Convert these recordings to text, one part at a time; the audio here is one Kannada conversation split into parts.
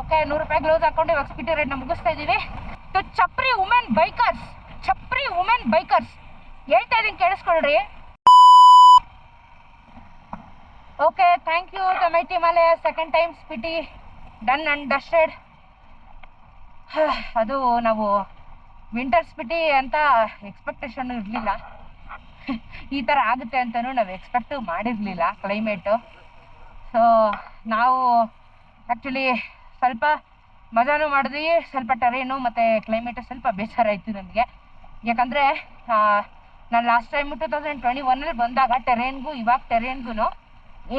ಓಕೆ, 100 ರೂಪಾಯಿ ಗ್ಲೌಸ್ ಹಾಕೊಂಡು ಇವಾಗ ಸ್ಪಿಟಿ ರೈಡ್ನ ಮುಗಿಸ್ತಾ ಇದ್ದೀವಿ. ಟು ಚಪ್ರಿ ವುಮೆನ್ ಬೈಕರ್ಸ್ ಹೇಳ್ತಾ ಇದ್ದೀನಿ, ಕೇಳಿಸ್ಕೊಳ್ರಿ. Okay, thank you the mighty Himalaya. Second time Spiti done and dusted. ಅದು ನಾವು ವಿಂಟರ್ ಸ್ಪಿಟಿ ಅಂತ ಎಕ್ಸ್ಪೆಕ್ಟೇಷನ್ ಇರಲಿಲ್ಲ, ಈ ಥರ ಆಗುತ್ತೆ ಅಂತಲೂ ನಾವು ಎಕ್ಸ್ಪೆಕ್ಟ್ ಮಾಡಿರಲಿಲ್ಲ ಕ್ಲೈಮೇಟು. ಸೊ ನಾವು ಆ್ಯಕ್ಚುಲಿ ಸ್ವಲ್ಪ ಮಜಾನು ಮಾಡಿದ್ವಿ, ಸ್ವಲ್ಪ ಟೆರೇನು ಮತ್ತು ಕ್ಲೈಮೇಟು ಸ್ವಲ್ಪ ಬೇಸರ ಆಯಿತು ನಮಗೆ. ಯಾಕಂದರೆ ನಾನು ಲಾಸ್ಟ್ ಟೈಮು 2021 ಬಂದಾಗ ಟೆರೇನ್ಗೂ ಇವಾಗ ಟೆರೇನ್ಗೂ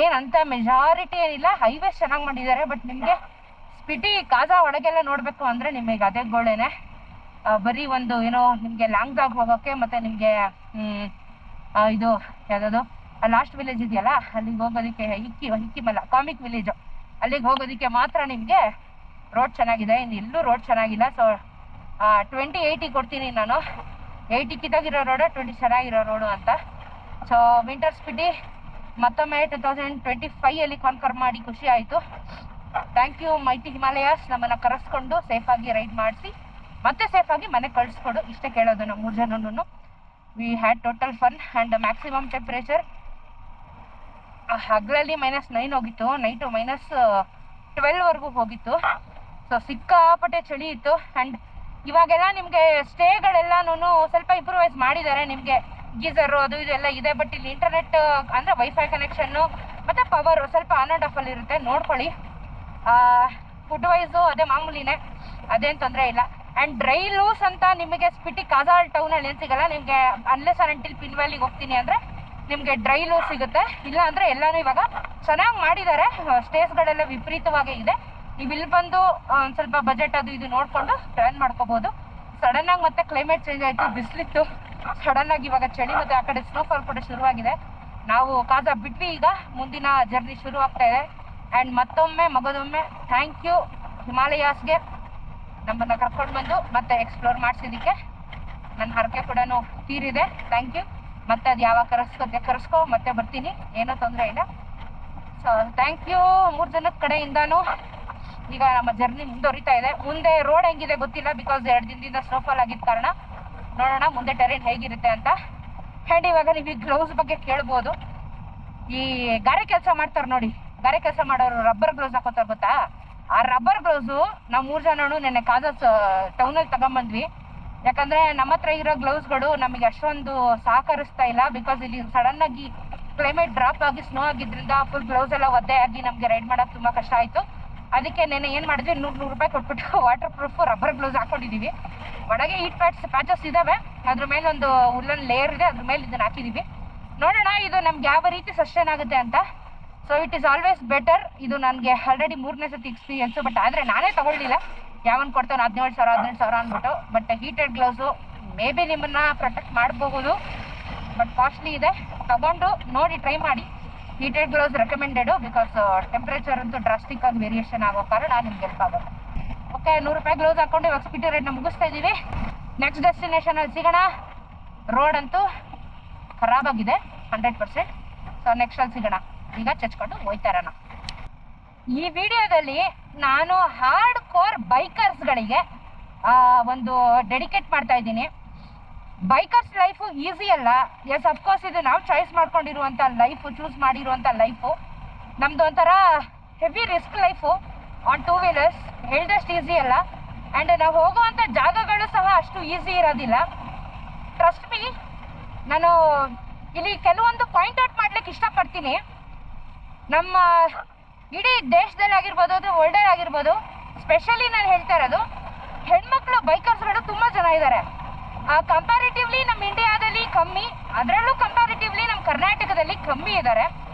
ಏನಂತ ಮೆಜಾರಿಟಿ ಏನಿಲ್ಲ, ಹೈವೇಸ್ ಚೆನ್ನಾಗಿ ಮಾಡಿದ್ದಾರೆ. ಬಟ್ ನಿಮಗೆ ಸ್ಪಿಟಿ ಕಾಜಾ ಒಳಗೆಲ್ಲ ನೋಡಬೇಕು ಅಂದರೆ ನಿಮಗೆ ಅದೇ ಗೋಳೇನೆ. ಬರೀ ಒಂದು ಏನೋ ನಿಮಗೆ ಲಾಂಗ್ ಡ್ರಾಗ್ ಹೋಗೋಕ್ಕೆ ಮತ್ತು ನಿಮಗೆ ಇದು ಯಾವುದಾದ್ರು ಲಾಸ್ಟ್ ವಿಲೇಜ್ ಇದೆಯಲ್ಲ ಅಲ್ಲಿಗೆ ಹೋಗೋದಕ್ಕೆ, ಹಿಕ್ಕಿಮಲ್ಲ ಕಾಮಿಕ್ ವಿಲೇಜು, ಅಲ್ಲಿಗೆ ಹೋಗೋದಕ್ಕೆ ಮಾತ್ರ ನಿಮಗೆ ರೋಡ್ ಚೆನ್ನಾಗಿದೆ. ಇನ್ನು ಎಲ್ಲೂ ರೋಡ್ ಚೆನ್ನಾಗಿಲ್ಲ. ಸೊ 2080 ಕೊಡ್ತೀನಿ ನಾನು. 80 ಕಿತ್ತಾಗಿರೋ ರೋಡು, 20 ಚೆನ್ನಾಗಿರೋ ರೋಡು ಅಂತ. ಸೊ ವಿಂಟರ್ ಸ್ಪಿಟಿ ಮತ್ತೊಮ್ಮೆ 2025 ಕಾನ್ಕರ್ ಮಾಡಿ ಖುಷಿ ಆಯಿತು. ಥ್ಯಾಂಕ್ ಯು ಮೈಟಿ ಹಿಮಾಲಯಾಸ್, ನಮ್ಮನ್ನು ಕರೆಸ್ಕೊಂಡು ಸೇಫಾಗಿ ರೈಡ್ ಮಾಡಿಸಿ ಮತ್ತೆ ಸೇಫಾಗಿ ಮನೆಗೆ ಕಳಿಸ್ಕೊಡು. ಇಷ್ಟೇ ಕೇಳೋದು ನಾವು 3 ಜನನು. We had total fun and maximum temperature ಹಗಲಲ್ಲಿ -9 ಹೋಗಿತ್ತು, ನೈಟು -12ವರೆಗೂ ಹೋಗಿತ್ತು. ಸೊ ಸಿಕ್ಕಾಪಟ್ಟೆ ಚಳಿ ಇತ್ತು. ಆ್ಯಂಡ್ ಇವಾಗೆಲ್ಲ ನಿಮಗೆ ಸ್ಟೇಗಳೆಲ್ಲನೂ ಸ್ವಲ್ಪ ಇಂಪ್ರೂವೈಸ್ ಮಾಡಿದ್ದಾರೆ. ನಿಮಗೆ ಗೀಸರು ಅದು ಇದು ಎಲ್ಲ ಇದೆ. ಬಟ್ ಇಲ್ಲಿ ಇಂಟರ್ನೆಟ್ ಅಂದರೆ ವೈಫೈ ಕನೆಕ್ಷನ್ನು ಮತ್ತು ಪವರು ಸ್ವಲ್ಪ ಆನ್ ಆ್ಯಂಡ್ ಆಫಲ್ಲಿ ಇರುತ್ತೆ, ನೋಡ್ಕೊಳ್ಳಿ. ಫುಡ್ ವೈಸು ಅದೇ ಮಾಮೂಲಿನೇ, ಅದೇನು ತೊಂದರೆ ಇಲ್ಲ. ಆ್ಯಂಡ್ ಡ್ರೈ ಲೂಸ್ ಅಂತ ನಿಮಗೆ ಸ್ಪಿಟಿ ಕಾಜಾಲ್ ಟೌನಲ್ಲಿ ಏನು ಸಿಗಲ್ಲ ನಿಮಗೆ. ಅನ್ಲೆಸ್ ಅಂಟಿಲ್ ಪಿನ್ ವ್ಯಾಲಿಗೆ ಹೋಗ್ತೀನಿ ಅಂದರೆ ನಿಮಗೆ ಡ್ರೈ ಲೂಸ್ ಸಿಗುತ್ತೆ. ಇಲ್ಲ ಅಂದರೆ ಎಲ್ಲನೂ ಇವಾಗ ಚೆನ್ನಾಗಿ ಮಾಡಿದ್ದಾರೆ. ಸ್ಟೇಸ್ಗಳೆಲ್ಲ ವಿಪರೀತವಾಗೇ ಇದೆ. ನೀವು ಇಲ್ಲಿ ಬಂದು ಒಂದು ಸ್ವಲ್ಪ ಬಜೆಟ್ ಅದು ಇದು ನೋಡಿಕೊಂಡು ಪ್ಲ್ಯಾನ್ ಮಾಡ್ಕೋಬೋದು. ಸಡನ್ನಾಗಿ ಮತ್ತೆ ಕ್ಲೈಮೇಟ್ ಚೇಂಜ್ ಆಯಿತು, ಬಿಸಿಲಿತ್ತು. ಸಡನ್ನಾಗಿ ಇವಾಗ ಚಳಿ ಮತ್ತು ಆ ಕಡೆ ಸ್ನೋಫಾಲ್ ಕೂಡ ಶುರುವಾಗಿದೆ. ನಾವು ಕಾಜಾ ಬಿಟ್ವಿ, ಈಗ ಮುಂದಿನ ಜರ್ನಿ ಶುರು ಆಗ್ತಾ ಇದೆ. ಆ್ಯಂಡ್ ಮಗದೊಮ್ಮೆ ಥ್ಯಾಂಕ್ ಯು ಹಿಮಾಲಯಾಸ್ಗೆ ನಮ್ಮನ್ನು ಕರ್ಕೊಂಡು ಬಂದು ಮತ್ತೆ ಎಕ್ಸ್ಪ್ಲೋರ್ ಮಾಡಿಸಿದ್ದಕ್ಕೆ. ನನ್ನ ಹರಕೆ ಕೂಡ ತೀರಿದೆ. Thank you. ಮತ್ತೆ ಅದು ಯಾವಾಗ ಕರೆಸ್ಕೋ ಮತ್ತೆ ಬರ್ತೀನಿ, ಏನೂ ತೊಂದರೆ ಇಲ್ಲ. ಸೊ ಥ್ಯಾಂಕ್ ಯು 3 ಜನದ ಕಡೆಯಿಂದನೂ. ಈಗ ನಮ್ಮ ಜರ್ನಿ ಮುಂದುವರಿತಾ ಇದೆ. ಮುಂದೆ ರೋಡ್ ಹೆಂಗಿದೆ ಗೊತ್ತಿಲ್ಲ, ಬಿಕಾಸ್ 2 ದಿನದಿಂದ ಸ್ನೋಫಾಲ್ ಆಗಿದ್ದ ಕಾರಣ. ನೋಡೋಣ ಮುಂದೆ ಟೆರೇನ್ ಹೇಗಿರುತ್ತೆ ಅಂತ. ಆ್ಯಂಡ್ ಇವಾಗ ನೀವು ಈ ಗ್ಲೌಸ್ ಬಗ್ಗೆ ಕೇಳ್ಬೋದು. ಈ ಗಾರೆ ಕೆಲಸ ಮಾಡ್ತಾರೆ ನೋಡಿ, ಗಾರೆ ಕೆಲಸ ಮಾಡೋರು ರಬ್ಬರ್ ಗ್ಲೌಸ್ ಹಾಕೋತಾರೆ ಗೊತ್ತಾ? ಆ ರಬ್ಬರ್ ಗ್ಲೌಸು ನಾವು 3 ಜನನು ನೆನ್ನೆ ಕಾಜಾ ಟೌನಲ್ಲಿ ತಗೊಂಬಂದ್ವಿ. ಯಾಕಂದರೆ ನಮ್ಮ ಹತ್ರ ಇರೋ ಗ್ಲೌಸ್ಗಳು ನಮಗೆ ಅಷ್ಟೊಂದು ಸಹಕರಿಸ್ತಾ ಇಲ್ಲ. ಬಿಕಾಸ್ ಇಲ್ಲಿ ಸಡನ್ನಾಗಿ ಕ್ಲೈಮೇಟ್ ಡ್ರಾಪ್ ಆಗಿ ಸ್ನೋ ಆಗಿದ್ದರಿಂದ ಫುಲ್ ಗ್ಲೌಸ್ ಎಲ್ಲ ಒದ್ದೆ ಆಗಿ ನಮಗೆ ರೈಡ್ ಮಾಡೋಕ್ಕೆ ತುಂಬ ಕಷ್ಟ ಆಯಿತು. ಅದಕ್ಕೆ ನೆನ್ನೆ ಏನು ಮಾಡಿದ್ವಿ, 100 ರೂಪಾಯಿ ಕೊಟ್ಬಿಟ್ಟು ವಾಟರ್ ಪ್ರೂಫ್ ರಬ್ಬರ್ ಗ್ಲೌಸ್ ಹಾಕೊಂಡಿದ್ದೀವಿ. ಒಳಗೆ ಹೀಟ್ ಪ್ಯಾಚಸ್ ಇದ್ದಾವೆ, ಅದ್ರ ಮೇಲೆ ಒಂದು ಉಲ್ಲನ್ ಲೇಯರ್ ಇದೆ, ಅದ್ರ ಮೇಲೆ ಇದನ್ನು ಹಾಕಿದ್ದೀವಿ. ನೋಡೋಣ ಇದು ನಮ್ಗೆ ಯಾವ ರೀತಿ ಸಸ್ಟೈನ್ ಆಗುತ್ತೆ ಅಂತ. So it is always better. ಇದು ನನಗೆ ಆಲ್ರೆಡಿ 3ನೇ ಸತಿ ಎಕ್ಸ್ಪೀರಿಯನ್ಸು. ಬಟ್ ಆದರೆ ನಾನೇ ತೊಗೊಳ್ಳಿಲ್ಲ, ಯಾವನ್ ಕೊಡ್ತಾನೆ 17,000 ಅಂದ್ಬಿಟ್ಟು. But heated gloves may be ನಿಮ್ಮನ್ನು ಪ್ರೊಟೆಕ್ಟ್ ಮಾಡಬಹುದು, ಬಟ್ ಕಾಸ್ಟ್ಲಿ ಇದೆ. ತಗೊಂಡು ನೋಡಿ ಟ್ರೈ ಮಾಡಿ. Heated gloves recommended, because temperature ಅಂತೂ ಡ್ರಾಸ್ಟಿಕ್ ಆಗಿ ವೇರಿಯೇಷನ್ ಆಗೋ ಕಾರಣ ನಿಮ್ಗೆ ಹೆಲ್ಪ್ ಆಗುತ್ತೆ. ಓಕೆ, 100 ರೂಪಾಯಿ ಗ್ಲೌಸ್ ಹಾಕೊಂಡು ಇವಾಗ ಸ್ಪಿಟಿ ರೈಡ್ನ ಮುಗಿಸ್ತಾ ಇದ್ದೀವಿ. ನೆಕ್ಸ್ಟ್ ಡೆಸ್ಟಿನೇಷನಲ್ಲಿ ಸಿಗೋಣ. ರೋಡ್ ಅಂತೂ ಖರಾಬಾಗಿದೆ 100%. ಸೊ ನೆಕ್ಸ್ಟಲ್ಲಿ ಸಿಗೋಣ. ಈಗ ಚಚ್ಕೊಂಡು ಹೋಯ್ತಾ ಇರೋಣ. ಈ ವಿಡಿಯೋದಲ್ಲಿ ನಾನು ಹಾರ್ಡ್ ಕೋರ್ ಬೈಕರ್ಸ್ಗಳಿಗೆ ಒಂದು ಡೆಡಿಕೇಟ್ ಮಾಡ್ತಾ ಇದ್ದೀನಿ. ಬೈಕರ್ಸ್ ಲೈಫು ಈಸಿ ಅಲ್ಲ. ಎಸ್ ಅಫ್ಕೋರ್ಸ್ ಇದು ನಾವು ಚಾಯ್ಸ್ ಮಾಡ್ಕೊಂಡಿರುವಂಥ ಲೈಫು, ಚೂಸ್ ಮಾಡಿರುವಂಥ ಲೈಫು. ನಮ್ಮದು ಒಂಥರ heavy risk life on 2 wheelers. ಹೇಳ್ದಷ್ಟು ಈಸಿ ಅಲ್ಲ. ಆ್ಯಂಡ್ ನಾವು ಹೋಗುವಂಥ ಜಾಗಗಳು ಸಹ ಅಷ್ಟು ಈಸಿ ಇರೋದಿಲ್ಲ. ಟ್ರಸ್ಟ್ ಮೀ, ನಾನು ಇಲ್ಲಿ ಕೆಲವೊಂದು ಪಾಯಿಂಟ್ ಔಟ್ ಮಾಡ್ಲಿಕ್ಕೆ ಇಷ್ಟಪಡ್ತೀನಿ. ನಮ್ಮ ಇಡೀ ದೇಶದಲ್ಲಿ ಆಗಿರ್ಬೋದು, ಅದು ವರ್ಲ್ಡಲ್ಲಿ ಆಗಿರ್ಬೋದು, ಸ್ಪೆಷಲಿ ನಾನು ಹೇಳ್ತಾ ಇರೋದು ಹೆಣ್ಮಕ್ಳು ಬೈಕರ್ಸ್ಗಳು ತುಂಬ ಜನ ಇದ್ದಾರೆ. ಕಂಪ್ಯಾರಿಟಿವ್ಲಿ ನಮ್ಮ ಇಂಡಿಯಾದಲ್ಲಿ ಕಮ್ಮಿ, ಅದರಲ್ಲೂ ಕಂಪ್ಯಾರಿಟಿವ್ಲಿ ನಮ್ಮ ಕರ್ನಾಟಕದಲ್ಲಿ ಕಮ್ಮಿ ಇದ್ದಾರೆ.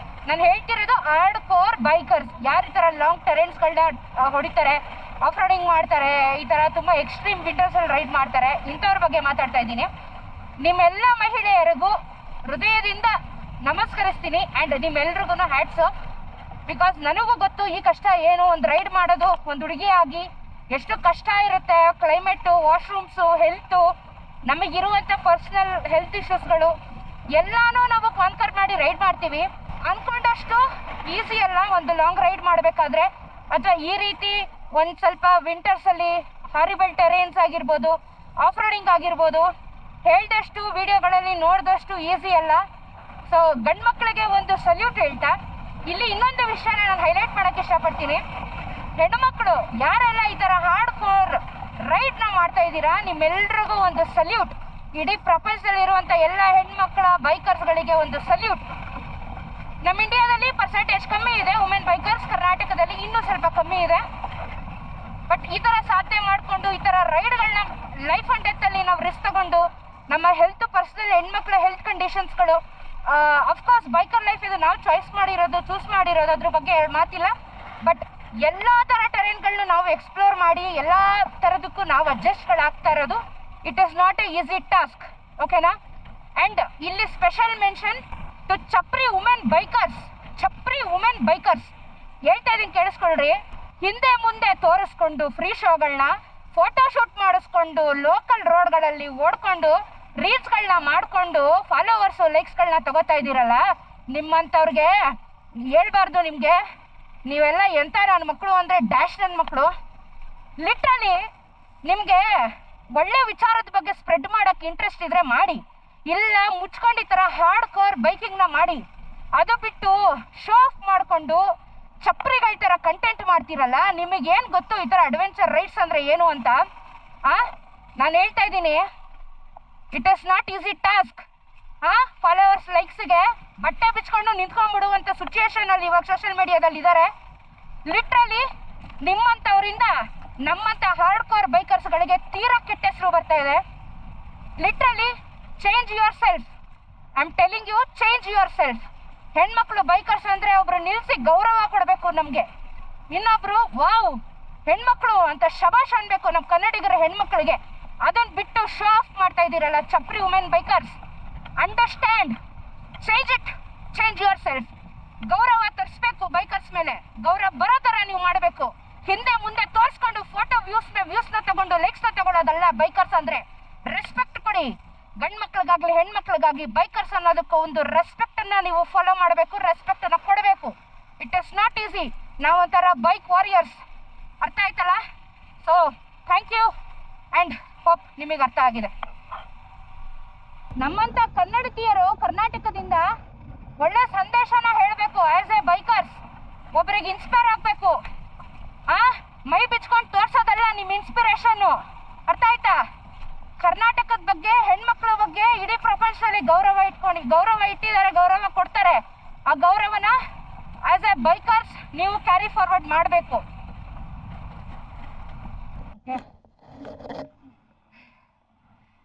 ನಾನು ಹೇಳ್ತಿರೋದು ಹಾರ್ಡ್ ಕೋರ್ ಬೈಕರ್ಸ್, ಯಾರು ಈ ಥರ ಲಾಂಗ್ ಟೆರೇನ್ಸ್ಗಳನ್ನ ಹೊಡಿತಾರೆ, ಆಫ್ ರೋಡಿಂಗ್ ಮಾಡ್ತಾರೆ, ಈ ಥರ ತುಂಬ ಎಕ್ಸ್ಟ್ರೀಮ್ ವಿಂಟರ್ಸಲ್ಲಿ ರೈಡ್ ಮಾಡ್ತಾರೆ, ಇಂಥವ್ರ ಬಗ್ಗೆ ಮಾತಾಡ್ತಾ ಇದ್ದೀನಿ. ನಿಮ್ಮೆಲ್ಲ ಮಹಿಳೆಯರಿಗೂ ಹೃದಯದಿಂದ ನಮಸ್ಕರಿಸ್ತೀನಿ. ಆ್ಯಂಡ್ ನಿಮ್ಮೆಲ್ರಿಗೂ ಹ್ಯಾಟ್ಸ್ ಆಫ್. ಬಿಕಾಸ್ ನನಗೂ ಗೊತ್ತು ಈ ಕಷ್ಟ ಏನು, ಒಂದು ರೈಡ್ ಮಾಡೋದು ಒಂದು ಹುಡುಗಿ ಆಗಿ ಎಷ್ಟು ಕಷ್ಟ ಇರುತ್ತೆ. ಕ್ಲೈಮೇಟು, ವಾಶ್ರೂಮ್ಸು, ಹೆಲ್ತು, ನಮಗಿರುವಂಥ ಪರ್ಸ್ನಲ್ ಹೆಲ್ತ್ ಇಶ್ಯೂಸ್ಗಳು ಎಲ್ಲನೂ ನಾವು ಕಾನ್ಕರ್ ಮಾಡಿ ರೈಡ್ ಮಾಡ್ತೀವಿ. ಅಂದ್ಕೊಂಡಷ್ಟು ಈಸಿ ಅಲ್ಲ ಒಂದು ಲಾಂಗ್ ರೈಡ್ ಮಾಡಬೇಕಾದ್ರೆ, ಅಥವಾ ಈ ರೀತಿ ಒಂದು ಸ್ವಲ್ಪ ವಿಂಟರ್ಸಲ್ಲಿ ಹಾರಿಬಲ್ ಟೆರೇನ್ಸ್ ಆಗಿರ್ಬೋದು, ಆಫ್ ರೋಡಿಂಗ್ ಆಗಿರ್ಬೋದು, ಹೇಳ್ದಷ್ಟು ವಿಡಿಯೋಗಳಲ್ಲಿ ನೋಡಿದಷ್ಟು ಈಸಿ ಅಲ್ಲ. ಸೊ ಗಂಡು ಮಕ್ಕಳಿಗೆ ಒಂದು ಸಲ್ಯೂಟ್ ಹೇಳ್ತಾ ಇಲ್ಲಿ ಇನ್ನೊಂದು ವಿಷಯನ ನಾನು ಹೈಲೈಟ್ ಮಾಡೋಕ್ಕೆ ಇಷ್ಟಪಡ್ತೀನಿ. ಹೆಣ್ಣುಮಕ್ಕಳು ಯಾರೆಲ್ಲ ಈ ಥರ ಹಾರ್ಡ್ ಕೋರ್ ರೈಡ್ನ ಮಾಡ್ತಾ ಇದ್ದೀರಾ, ನಿಮ್ಮೆಲ್ರಿಗೂ ಒಂದು ಸಲ್ಯೂಟ್. ಇಡೀ ಪ್ರಪಂಚದಲ್ಲಿರುವಂಥ ಎಲ್ಲ ಹೆಣ್ಮಕ್ಳ ಬೈಕರ್ಸ್ಗಳಿಗೆ ಒಂದು ಸಲ್ಯೂಟ್. ನಮ್ಮ ಇಂಡಿಯಾದಲ್ಲಿ ಪರ್ಸೆಂಟೇಜ್ ಕಮ್ಮಿ ಇದೆ ವುಮೆನ್ ಬೈಕರ್ಸ್, ಕರ್ನಾಟಕದಲ್ಲಿ ಇನ್ನೂ ಸ್ವಲ್ಪ ಕಮ್ಮಿ ಇದೆ. ಬಟ್ ಈ ಥರ ಸಾಧನೆ ಮಾಡಿಕೊಂಡು ಈ ಥರ ರೈಡ್ಗಳನ್ನ ಲೈಫ್ ಆ್ಯಂಡ್ ಡೆತ್ತಲ್ಲಿ ನಾವು ರಿಸ್ಕ್ ತಗೊಂಡು ನಮ್ಮ ಹೆಲ್ತ್ ಪರ್ಸನಲ್ ಹೆಣ್ಮಕ್ಳ ಹೆಲ್ತ್ ಕಂಡೀಷನ್ಸ್ಗಳು, ಅಫ್ಕೋರ್ಸ್ ಬೈಕರ್ ಲೈಫ್ ಇದು ನಾವು ಚೂಸ್ ಮಾಡಿರೋದು ಅದ್ರ ಬಗ್ಗೆ ಮಾತಿಲ್ಲ. ಬಟ್ ಎಲ್ಲ ಥರ ಟೆರೇನ್ಗಳನ್ನ ನಾವು ಎಕ್ಸ್ಪ್ಲೋರ್ ಮಾಡಿ ಎಲ್ಲ ಥರದಕ್ಕೂ ನಾವು ಅಡ್ಜಸ್ಟ್ಗಳಾಗ್ತಾ ಇರೋದು. It is not a easy task, ಓಕೆನಾ? ಆ್ಯಂಡ್ ಇಲ್ಲಿ ಸ್ಪೆಷಲ್ ಮೆನ್ಷನ್ ಟು ಚಪ್ರಿ ವುಮೆನ್ ಬೈಕರ್ಸ್ ಹೇಳ್ತಾ ಇದೀನಿ, ಕೇಳಿಸ್ಕೊಳ್ರಿ. ಹಿಂದೆ ಮುಂದೆ ತೋರಿಸ್ಕೊಂಡು ಫ್ರೀ ಶೋಗಳನ್ನ ಫೋಟೋಶೂಟ್ ಮಾಡಿಸ್ಕೊಂಡು ಲೋಕಲ್ ರೋಡ್ಗಳಲ್ಲಿ ಓಡ್ಕೊಂಡು ರೀಲ್ಸ್ಗಳನ್ನ ಮಾಡಿಕೊಂಡು ಫಾಲೋವರ್ಸು ಲೈಕ್ಸ್ಗಳನ್ನ ತಗೋತಾ ಇದ್ದೀರಲ್ಲ, ನಿಮ್ಮಂಥವ್ರಿಗೆ ಹೇಳ್ಬಾರ್ದು. ನಿಮಗೆ ನೀವೆಲ್ಲ ಎಂಥ ನನ್ನ ಮಕ್ಕಳು ಅಂದರೆ ಡ್ಯಾಶ್ ನನ್ನ ಮಕ್ಕಳು. ಲಿಟ್ರಲಿ ನಿಮಗೆ ಒಳ್ಳೆ ವಿಚಾರದ ಬಗ್ಗೆ ಸ್ಪ್ರೆಡ್ ಮಾಡೋಕ್ಕೆ ಇಂಟ್ರೆಸ್ಟ್ ಇದ್ದರೆ ಮಾಡಿ, ಇಲ್ಲ ಮುಚ್ಕೊಂಡು ಈ ಥರ ಹಾರ್ಡ್ ಕೋರ್ ಬೈಕಿಂಗ್ನ ಮಾಡಿ. ಅದು ಬಿಟ್ಟು ಶೋ ಆಫ್ ಮಾಡಿಕೊಂಡು ಚಪ್ರಿಗಳ ಥರ ಕಂಟೆಂಟ್ ಮಾಡ್ತೀರಲ್ಲ, ನಿಮಗೇನು ಗೊತ್ತು ಈ ಥರ ಅಡ್ವೆಂಚರ್ ರೈಡ್ಸ್ ಅಂದರೆ ಏನು ಅಂತ? ನಾನು ಹೇಳ್ತಾ ಇದ್ದೀನಿ, it is not easy task. Followers ಲೈಕ್ಸ್ಗೆ ಬಟ್ಟೆ ಬಿಚ್ಕೊಂಡು ನಿಂತ್ಕೊಂಡ್ಬಿಡುವಂಥ ಸಿಚುಯೇಷನಲ್ಲಿ ಇವಾಗ ಸೋಷಿಯಲ್ ಮೀಡಿಯಾದಲ್ಲಿ ಇದ್ದಾರೆ. ಲಿಟ್ರಲಿ ನಿಮ್ಮಂಥವರಿಂದ ನಮ್ಮಂಥ ಹಾರ್ಡ್ ಕೋರ್ ಬೈಕರ್ಸ್ಗಳಿಗೆ ತೀರಾ ಕೆಟ್ಟ ಹೆಸರು ಬರ್ತಾ ಇದೆ. Literally change yourself. I am telling you, change yourself. ಹೆಣ್ಮಕ್ಳು ಬೈಕರ್ಸ್ ಅಂದರೆ ಒಬ್ರು ನಿಲ್ಲಿಸಿ ಗೌರವ ಕೊಡಬೇಕು ನಮಗೆ. ಇನ್ನೊಬ್ರು ವಾವ್ ಹೆಣ್ಮಕ್ಳು ಅಂತ ಶಬಾಷ್ ಅನ್ಬೇಕು ನಮ್ಮ ಕನ್ನಡಿಗರ ಹೆಣ್ಮಕ್ಳಿಗೆ. ಅದನ್ನು ಬಿಟ್ಟು ಶೋ ಆಫ್ ಮಾಡ್ತಾ ಇದ್ದೀರಲ್ಲ chapri women bikers. Understand, change your self. ಗೌರವ ತರಿಸ್ಬೇಕು ಬೈಕರ್ಸ್ ಮೇಲೆ, ಗೌರವ ಬರೋ ಥರ ನೀವು ಮಾಡಬೇಕು. ಹಿಂದೆ ಮುಂದೆ ತೋರಿಸ್ಕೊಂಡು ಫೋಟೋ ವ್ಯೂಸ್ನ ತಗೊಂಡು ಲೈಕ್ಸ್ನ ತಗೊಳ್ಳೋದಲ್ಲ ಬೈಕರ್ಸ್ ಅಂದರೆ. ರೆಸ್ಪೆಕ್ಟ್ ಕೊಡಿ, ಗಂಡು ಮಕ್ಳಿಗಾಗಲಿ ಹೆಣ್ಮಕ್ಳಿಗಾಗಿ ಬೈಕರ್ಸ್ ಅನ್ನೋದಕ್ಕೆ ಒಂದು ರೆಸ್ಪೆಕ್ಟನ್ನು ನೀವು ಫಾಲೋ ಮಾಡಬೇಕು, ರೆಸ್ಪೆಕ್ಟನ್ನು ಕೊಡಬೇಕು. It is not easy. ನಾವೊಂಥರ ಬೈಕ್ ವಾರಿಯರ್ಸ್, ಅರ್ಥ ಆಯ್ತಲ್ಲ? So thank you and hope ನಿಮಗೆ ಅರ್ಥ ಆಗಿದೆ. ನಮ್ಮಂಥ ಕನ್ನಡತಿಯರು ಕರ್ನಾಟಕದಿಂದ ಒಳ್ಳೆ ಸಂದೇಶನ ಹೇಳಬೇಕು. ಆ್ಯಸ್ ಎ ಬೈಕರ್ಸ್ ಒಬ್ಬರಿಗೆ ಇನ್ಸ್ಪೈರ್ ಆಗಬೇಕು. ಮೈ ಬಿಚ್ಕೊಂಡು ತೋರ್ಸೋದಲ್ಲ ನಿಮ್ಮ ಇನ್ಸ್ಪಿರೇಷನ್ನು, ಅರ್ಥ ಆಯ್ತಾ? ಕರ್ನಾಟಕದ ಬಗ್ಗೆ, ಹೆಣ್ಮಕ್ಳ ಬಗ್ಗೆ ಇಡೀ ಪ್ರಪಂಚದಲ್ಲಿ ಗೌರವ ಇಟ್ಟಿದ್ದಾರೆ, ಗೌರವ ಕೊಡ್ತಾರೆ. ಆ ಗೌರವನ ಆಸ್ ಎ ಬೈಕರ್ಸ್ ನೀವು ಕ್ಯಾರಿ ಫಾರ್ವರ್ಡ್ ಮಾಡಬೇಕು.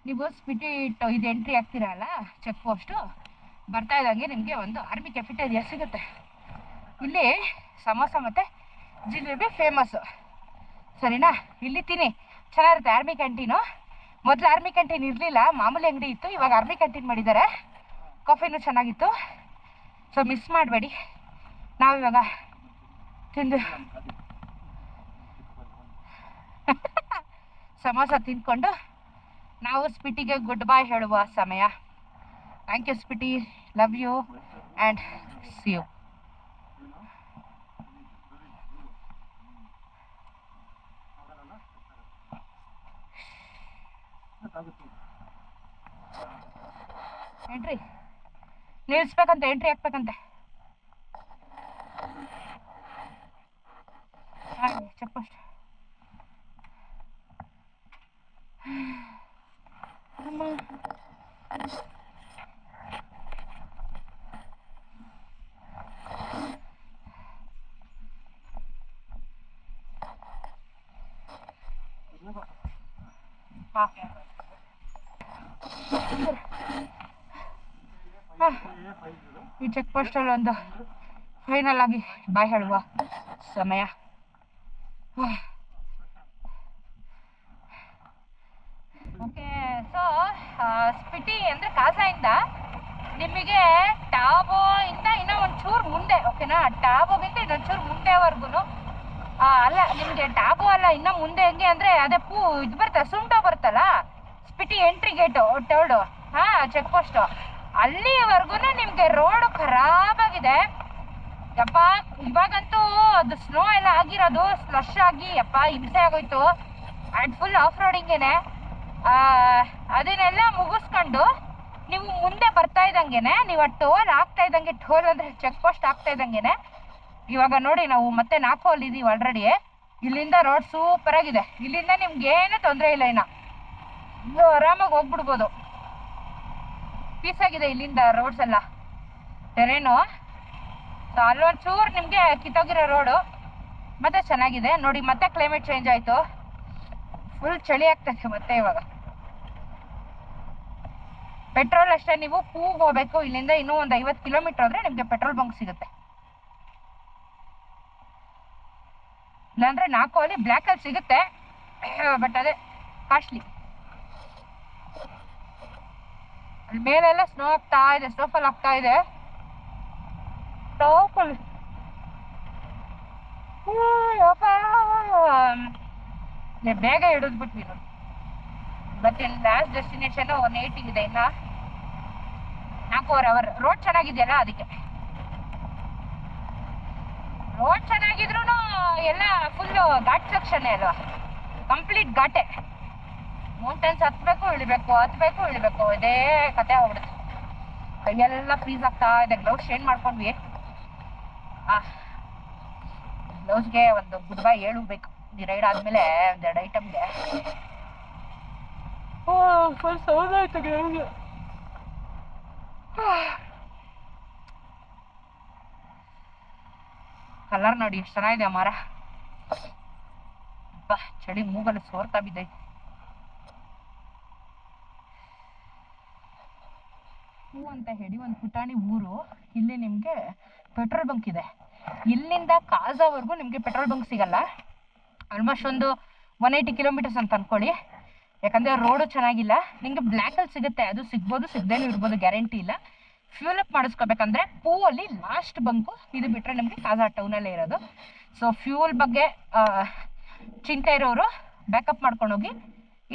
ನೀವು ಸ್ಪಿಟಿ ಇದು ಎಂಟ್ರಿ ಆಗ್ತೀರಲ್ಲ ಚೆಕ್ ಪೋಸ್ಟು, ಬರ್ತಾ ಇದ್ದಂಗೆ ನಿಮಗೆ ಒಂದು ಆರ್ಮಿ ಕೆಫೆಟೇರಿಯಾ ಸಿಗುತ್ತೆ. ಇಲ್ಲಿ ಸಮೋಸ ಮತ್ತು ಜಿಲೇಬಿ ಫೇಮಸ್ಸು, ಸರಿನಾ? ಇಲ್ಲಿ ತಿನ್ನಿ, ಚೆನ್ನಾಗಿರುತ್ತೆ ಆರ್ಮಿ ಕ್ಯಾಂಟೀನು. ಮೊದಲು ಆರ್ಮಿ ಕ್ಯಾಂಟೀನ್ ಇರಲಿಲ್ಲ, ಮಾಮೂಲಿ ಅಂಗಡಿ ಇತ್ತು, ಇವಾಗ ಆರ್ಮಿ ಕ್ಯಾಂಟೀನ್ ಮಾಡಿದ್ದಾರೆ. ಕಾಫಿನೂ ಚೆನ್ನಾಗಿತ್ತು. ಸೊ ಮಿಸ್ ಮಾಡಬೇಡಿ. ನಾವಿವಾಗ ತಿಂದು ಸಮೋಸ ತಿಂದ್ಕೊಂಡು ನಾವು ಸ್ಪಿಟಿಗೆ ಗುಡ್ ಬಾಯ್ ಹೇಳುವ ಸಮಯ. Thank you Spiti, love you and see you. Entry ನಿಲ್ಲಿಸ್ಬೇಕಂತೆ, ಎಂಟ್ರಿ ಹಾಕ್ಬೇಕಂತೆ. Check post. ಈ ಚೆಕ್ ಪೋಸ್ಟಲ್ಲಿ ಒಂದು ಫೈನಲ್ ಆಗಿ ಬಾಯ್ ಹೇಳುವ ಸಮಯ. ಓಕೆ, ಸೊ ಸ್ಪಿಟಿ ಅಂದರೆ ಕಾಸಾಯಿಂದ ನಿಮಗೆ ಟಾಬೋ ಇಂದ ಇನ್ನೂ ಒಂಚೂರು ಮುಂದೆ, ಓಕೆನಾ? ಟಾಬೋಗಿಂತ ಇನ್ನೊಂಚೂರು ಮುಂದೆವರೆಗೂ ಅಲ್ಲ, ನಿಮಗೆ ಟಾಬೋ ಅಲ್ಲ, ಇನ್ನೂ ಮುಂದೆ ಹೆಂಗೆ ಅಂದರೆ ಅದೇ ಇದು ಬರುತ್ತೆ, ಸುಂಟೋ ಬರುತ್ತಲ್ಲ, ಸ್ಪಿಟಿ ಎಂಟ್ರಿ ಗೇಟು ಟರ್ಡು, ಚೆಕ್ ಪೋಸ್ಟು, ಅಲ್ಲಿವರೆಗೂ ನಿಮಗೆ ರೋಡು ಖರಾಬಾಗಿದೆ. ಯಪ್ಪ ಇವಾಗಂತೂ ಅದು ಸ್ನೋ ಎಲ್ಲ ಆಗಿರೋದು ಸ್ಲಶ್ ಆಗಿ ಯಪ್ಪ ಹಿಂಸೆ ಆಗೋಯ್ತು. ಆ್ಯಂಡ್ ಫುಲ್ ಆಫ್ ರೋಡಿಂಗೇನೆ. ಅದನ್ನೆಲ್ಲ ಮುಗಿಸ್ಕೊಂಡು ನೀವು ಮುಂದೆ ಬರ್ತಾ ಇದ್ದಂಗೆನೆ, ನೀವು ಆ ಟೋಲ್ ಆಗ್ತಾ ಇದ್ದಂಗೆ, ಟೋಲ್ ಅಂದರೆ ಚೆಕ್ ಪೋಸ್ಟ್ ಆಗ್ತಾ ಇದ್ದಂಗೆನೆ, ಇವಾಗ ನೋಡಿ ನಾವು ಮತ್ತೆ ನಾಲ್ಕೋಲ್ ಇದೀವಿ ಆಲ್ರೆಡಿ. ಇಲ್ಲಿಂದ ರೋಡ್ ಸೂಪರ್ ಆಗಿದೆ. ಇಲ್ಲಿಂದ ನಿಮ್ಗೆ ಏನು ತೊಂದರೆ ಇಲ್ಲ, ಇನ್ನು ಆರಾಮಾಗಿ ಹೋಗ್ಬಿಡ್ಬೋದು. ಪೀಸ್ ಆಗಿದೆ ಇಲ್ಲಿಂದ ರೋಡ್ಸ್ ಎಲ್ಲ, ಟೆರೇನು. ಸೊ ಅಲ್ಲೊಂಚೂರು ನಿಮಗೆ ಕಿತ್ತೋಗಿರೋ ರೋಡು, ಮತ್ತೆ ಚೆನ್ನಾಗಿದೆ ನೋಡಿ. ಮತ್ತೆ ಕ್ಲೈಮೇಟ್ ಚೇಂಜ್ ಆಯಿತು, ಫುಲ್ ಚಳಿ ಆಗ್ತದೆ ಮತ್ತೆ ಇವಾಗ. ಪೆಟ್ರೋಲ್ ಅಷ್ಟೇ, ನೀವು ಕೂಗ್ ಹೋಗ್ಬೇಕು. ಇಲ್ಲಿಂದ ಇನ್ನೂ ಒಂದು 50 ಕಿಲೋಮೀಟರ್ ಹೋದ್ರೆ ನಿಮಗೆ ಪೆಟ್ರೋಲ್ ಬಂಕ್ ಸಿಗುತ್ತೆ. ಇಲ್ಲಾಂದ್ರೆ 4 ಅಲ್ಲಿ ಬ್ಲ್ಯಾಕಲ್ಲಿ ಸಿಗುತ್ತೆ, ಬಟ್ ಅದೇ ಕಾಸ್ಟ್ಲಿ. ಅಲ್ಲಿ ಮೇಲೆಲ್ಲ ಸ್ನೋ ಆಗ್ತಾ ಇದೆ, ಸ್ನೋಫಾಲ್ ಆಗ್ತಾ ಇದೆ. ಬೇಗ ಹಿಡಿದ್ಬಿಟ್ವಿ ನೋಡಿ. ಮತ್ತೆ ಲಾಸ್ಟ್ ಡೆಸ್ಟಿನೇಷನ್ 180 ಇದೆ, ಇನ್ನ 4 ಅವರ್. ರೋಡ್ ಚೆನ್ನಾಗಿದೆಯಲ್ಲ ಅದಕ್ಕೆ. ರೋಡ್ ಚೆನ್ನಾಗಿದ್ರು ಎಲ್ಲ ಫುಲ್ ಘಾಟ್ ಸೆಕ್ಷನ್ ಅಲ್ವಾ, ಕಂಪ್ಲೀಟ್ ಘಾಟೆ. ಮೌಂಟೇನ್ಸ್ ಹತ್ಬೇಕು ಇಳಿಬೇಕು, ಇದೇ ಕತೆ ಹೋಗ್ಬಿಡುತ್ತೆ. ಕೈಯೆಲ್ಲ ಫ್ರೀಸ್ ಆಗ್ತಾ ಇದೆ. ಗ್ಲೌಸ್ ಚೇಂಜ್ ಮಾಡ್ಕೊಂಡ್ವಿ. ಗ್ಲೌಸ್ಗೆ ಒಂದು ಗುಡ್ ಬೈ ಹೇಳಬೇಕು ಈ ರೈಡ್ ಆದ್ಮೇಲೆ. ಒಂದೆರಡು ಐಟಮ್ಗೆ ಫುಲ್ ಸೌಂಡ್ ಆಯ್ತು ಗ್ಲೌಸ್ಗೆ. ಕಲರ್ ನೋಡಿ ಎಷ್ಟು ಚೆನ್ನಾಗಿದೆ ಮರ. ಚಳಿ ಮೂಗಲ್ಲಿ ಸೋರ್ತಾ ಬಿದ್ದೈತೆ. ಹೂ ಅಂತ ಹೇಳಿ ಒಂದು ಪುಟಾಣಿ ಊರು. ಇಲ್ಲಿ ನಿಮಗೆ ಪೆಟ್ರೋಲ್ ಬಂಕ್ ಇದೆ. ಇಲ್ಲಿಂದ ಕಾಜಾವರೆಗೂ ನಿಮಗೆ ಪೆಟ್ರೋಲ್ ಬಂಕ್ ಸಿಗಲ್ಲ. ಆಲ್ಮೋಸ್ಟ್ ಒಂದು 180 ಕಿಲೋಮೀಟರ್ಸ್ ಅಂತ ಅನ್ಕೊಳ್ಳಿ. ಯಾಕಂದರೆ ರೋಡು ಚೆನ್ನಾಗಿಲ್ಲ. ನಿಮಗೆ ಬ್ಲ್ಯಾಕಲ್ಲಿ ಸಿಗುತ್ತೆ, ಅದು ಸಿಗ್ಬೋದು, ಸಿಗದೇನೂ ಇರ್ಬೋದು, ಗ್ಯಾರಂಟಿ ಇಲ್ಲ. ಫ್ಯೂಲ್ ಅಪ್ ಮಾಡಿಸ್ಕೋಬೇಕಂದ್ರೆ ಪೂವಲ್ಲಿ ಲಾಸ್ಟ್ ಬಂಕು ಇದು ಬಿಟ್ಟರೆ ನಿಮಗೆ ಕಾಜಾ ಟೌನಲ್ಲೇ ಇರೋದು. ಸೊ ಫ್ಯೂಲ್ ಬಗ್ಗೆ ಚಿಂತೆ ಇರೋರು ಬ್ಯಾಕಪ್ ಮಾಡ್ಕೊಂಡು ಹೋಗಿ,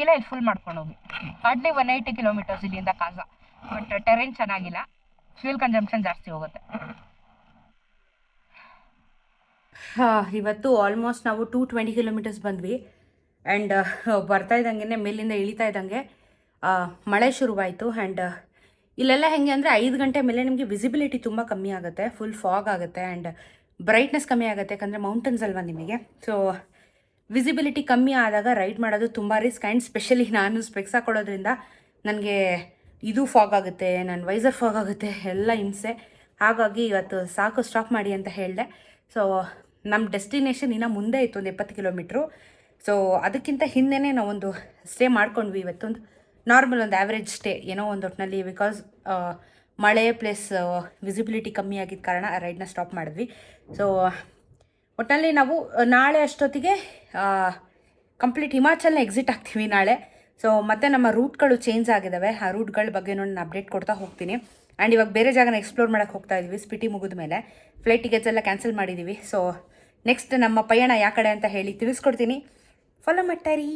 ಇಲ್ಲ ಇಲ್ಲಿ ಫುಲ್ ಮಾಡ್ಕೊಂಡು ಹೋಗಿ. ಹಾರ್ಡ್ಲಿ 180 ಕಿಲೋಮೀಟರ್ಸ್ ಇಲ್ಲಿಂದ ಕಾಜಾ. ಬಟ್ ಟೆರೇನ್ ಚೆನ್ನಾಗಿಲ್ಲ, ಫ್ಯೂಲ್ ಕನ್ಸಂಪ್ಷನ್ ಜಾಸ್ತಿ ಹೋಗುತ್ತೆ. ಇವತ್ತು ಆಲ್ಮೋಸ್ಟ್ ನಾವು 220 ಕಿಲೋಮೀಟರ್ಸ್ ಬಂದ್ವಿ. ಆ್ಯಂಡ್ ಬರ್ತಾ ಇದ್ದಂಗೆ ಮೇಲಿಂದ ಇಳಿತಾ ಇದ್ದಂಗೆ ಮಳೆ ಶುರುವಾಯಿತು. ಆ್ಯಂಡ್ ಇಲ್ಲೆಲ್ಲ ಹೆಂಗೆ ಅಂದರೆ 5 ಗಂಟೆ ಮೇಲೆ ನಿಮಗೆ ವಿಸಿಬಿಲಿಟಿ ತುಂಬ ಕಮ್ಮಿ ಆಗುತ್ತೆ, ಫುಲ್ ಫಾಗ್ ಆಗುತ್ತೆ. ಆ್ಯಂಡ್ ಬ್ರೈಟ್ನೆಸ್ ಕಮ್ಮಿ ಆಗುತ್ತೆ, ಯಾಕಂದರೆ ಮೌಂಟನ್ಸ್ ಅಲ್ವಾ ನಿಮಗೆ. ಸೊ ವಿಸಿಬಿಲಿಟಿ ಕಮ್ಮಿ ಆದಾಗ ರೈಡ್ ಮಾಡೋದು ತುಂಬ ರಿಸ್ಕ್. ಆ್ಯಂಡ್ ಸ್ಪೆಷಲಿ ನಾನು ಸ್ಪೆಕ್ಸ್ ಹಾಕೊಳ್ಳೋದ್ರಿಂದ ನನಗೆ ಇದು ಫಾಗ್ ಆಗುತ್ತೆ, ನನ್ನ ವೈಸರ್ ಫಾಗ್ ಆಗುತ್ತೆ, ಎಲ್ಲ ಹಿಂಸೆ. ಹಾಗಾಗಿ ಇವತ್ತು ಸಾಕು, ಸ್ಟಾಪ್ ಮಾಡಿ ಅಂತ ಹೇಳಿದೆ. ಸೊ ನಮ್ಮ ಡೆಸ್ಟಿನೇಷನ್ ಇನ್ನೂ ಮುಂದೆ ಇತ್ತು, ಒಂದು 70 ಕಿಲೋಮೀಟ್ರು. ಸೊ ಅದಕ್ಕಿಂತ ಹಿಂದೆಯೇ ನಾವೊಂದು ಸ್ಟೇ ಮಾಡ್ಕೊಂಡ್ವಿ. ಇವತ್ತೊಂದು ನಾರ್ಮಲ್ ಒಂದು ಆ್ಯಾವ್ರೇಜ್ ಸ್ಟೇ ಏನೋ ಒಂದು ಒಟ್ಟಿನಲ್ಲಿ. ಬಿಕಾಸ್ ಮಳೆ ಪ್ಲಸ್ ವಿಸಿಬಿಲಿಟಿ ಕಮ್ಮಿ ಆಗಿದ್ದ ಕಾರಣ ರೈಡ್ನ ಸ್ಟಾಪ್ ಮಾಡಿದ್ವಿ. ಸೊ ಒಟ್ಟಿನಲ್ಲಿ ನಾವು ನಾಳೆ ಅಷ್ಟೊತ್ತಿಗೆ ಕಂಪ್ಲೀಟ್ ಹಿಮಾಚಲ್ನ ಎಕ್ಸಿಟ್ ಆಗ್ತೀವಿ ನಾಳೆ. ಸೊ ಮತ್ತೆ ನಮ್ಮ ರೂಟ್ಗಳು ಚೇಂಜ್ ಆಗಿದ್ದಾವೆ. ಆ ರೂಟ್ಗಳ ಬಗ್ಗೆ ನಾನು ಅಪ್ಡೇಟ್ ಕೊಡ್ತಾ ಹೋಗ್ತೀನಿ. ಆ್ಯಂಡ್ ಇವಾಗ ಬೇರೆ ಜಾಗನ ಎಕ್ಸ್ಪ್ಲೋರ್ ಮಾಡೋಕ್ಕೆ ಹೋಗ್ತಾ ಇದ್ದೀವಿ. ಸ್ಪಿಟಿ ಮುಗಿದ ಮೇಲೆ ಫ್ಲೈಟ್ ಟಿಕೆಟ್ಸ್ ಎಲ್ಲ ಕ್ಯಾನ್ಸಲ್ ಮಾಡಿದ್ದೀವಿ. ಸೊ ನೆಕ್ಸ್ಟ್ ನಮ್ಮ ಪಯಣ ಯಾವ ಕಡೆ ಅಂತ ಹೇಳಿ ತಿಳಿಸ್ಕೊಡ್ತೀನಿ. ಫಾಲೋ ಮಾಡ್ತಾರಿ.